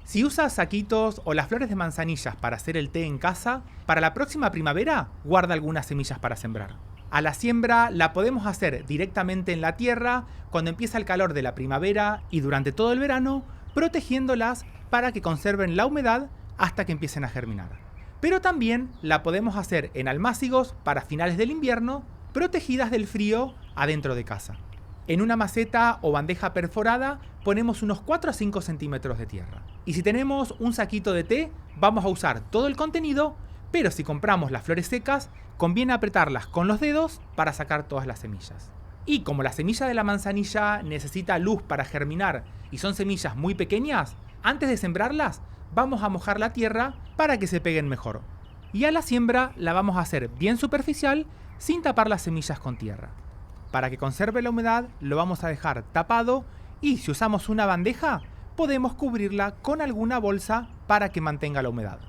Si usas saquitos o las flores de manzanillas para hacer el té en casa, para la próxima primavera guarda algunas semillas para sembrar. A la siembra la podemos hacer directamente en la tierra cuando empieza el calor de la primavera y durante todo el verano, protegiéndolas para que conserven la humedad hasta que empiecen a germinar. Pero también la podemos hacer en almácigos para finales del invierno, protegidas del frío adentro de casa. En una maceta o bandeja perforada ponemos unos 4 a 5 centímetros de tierra. Y si tenemos un saquito de té, vamos a usar todo el contenido, pero si compramos las flores secas, conviene apretarlas con los dedos para sacar todas las semillas. Y como la semilla de la manzanilla necesita luz para germinar y son semillas muy pequeñas, antes de sembrarlas, vamos a mojar la tierra para que se peguen mejor. Y a la siembra la vamos a hacer bien superficial sin tapar las semillas con tierra. Para que conserve la humedad, lo vamos a dejar tapado y si usamos una bandeja, podemos cubrirla con alguna bolsa para que mantenga la humedad.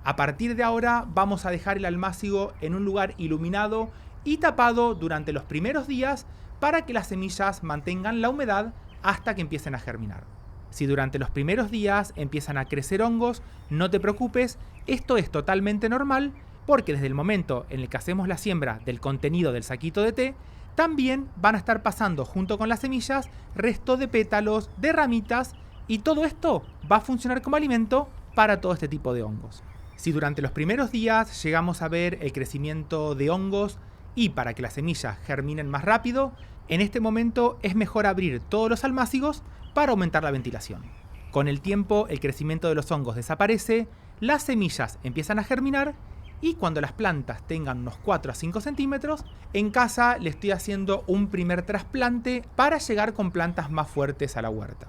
A partir de ahora, vamos a dejar el almácigo en un lugar iluminado y tapado durante los primeros días para que las semillas mantengan la humedad hasta que empiecen a germinar. Si durante los primeros días empiezan a crecer hongos, no te preocupes, esto es totalmente normal porque desde el momento en el que hacemos la siembra del contenido del saquito de té, también van a estar pasando junto con las semillas resto de pétalos, de ramitas y todo esto va a funcionar como alimento para todo este tipo de hongos. Si durante los primeros días llegamos a ver el crecimiento de hongos y para que las semillas germinen más rápido, en este momento es mejor abrir todos los almácigos para aumentar la ventilación. Con el tiempo el crecimiento de los hongos desaparece, las semillas empiezan a germinar y cuando las plantas tengan unos 4 a 5 centímetros, en casa le estoy haciendo un primer trasplante para llegar con plantas más fuertes a la huerta.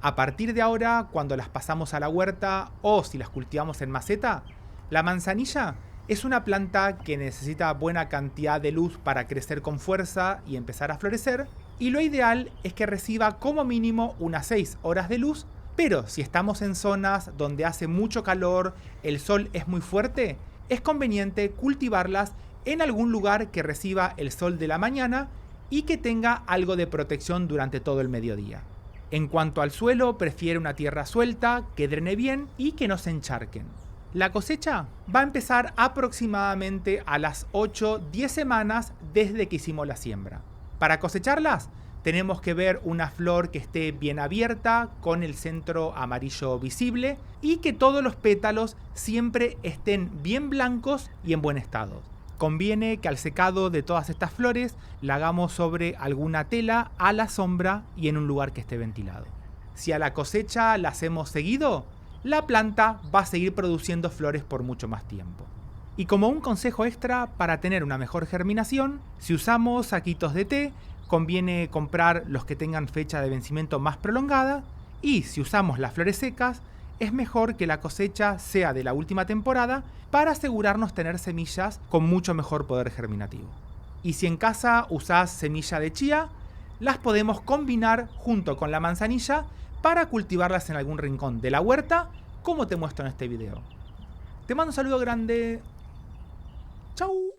A partir de ahora, cuando las pasamos a la huerta o si las cultivamos en maceta, la manzanilla es una planta que necesita buena cantidad de luz para crecer con fuerza y empezar a florecer, y lo ideal es que reciba como mínimo unas 6 horas de luz, pero si estamos en zonas donde hace mucho calor, el sol es muy fuerte, es conveniente cultivarlas en algún lugar que reciba el sol de la mañana y que tenga algo de protección durante todo el mediodía. En cuanto al suelo, prefiere una tierra suelta, que drene bien y que no se encharquen. La cosecha va a empezar aproximadamente a las 8-10 semanas desde que hicimos la siembra. Para cosecharlas, tenemos que ver una flor que esté bien abierta, con el centro amarillo visible y que todos los pétalos siempre estén bien blancos y en buen estado. Conviene que al secado de todas estas flores la hagamos sobre alguna tela a la sombra y en un lugar que esté ventilado. Si a la cosecha la hacemos seguido, la planta va a seguir produciendo flores por mucho más tiempo. Y como un consejo extra para tener una mejor germinación, si usamos saquitos de té, conviene comprar los que tengan fecha de vencimiento más prolongada y si usamos las flores secas, es mejor que la cosecha sea de la última temporada para asegurarnos tener semillas con mucho mejor poder germinativo. Y si en casa usás semilla de chía, las podemos combinar junto con la manzanilla para cultivarlas en algún rincón de la huerta, como te muestro en este video. Te mando un saludo grande. ¡Chau!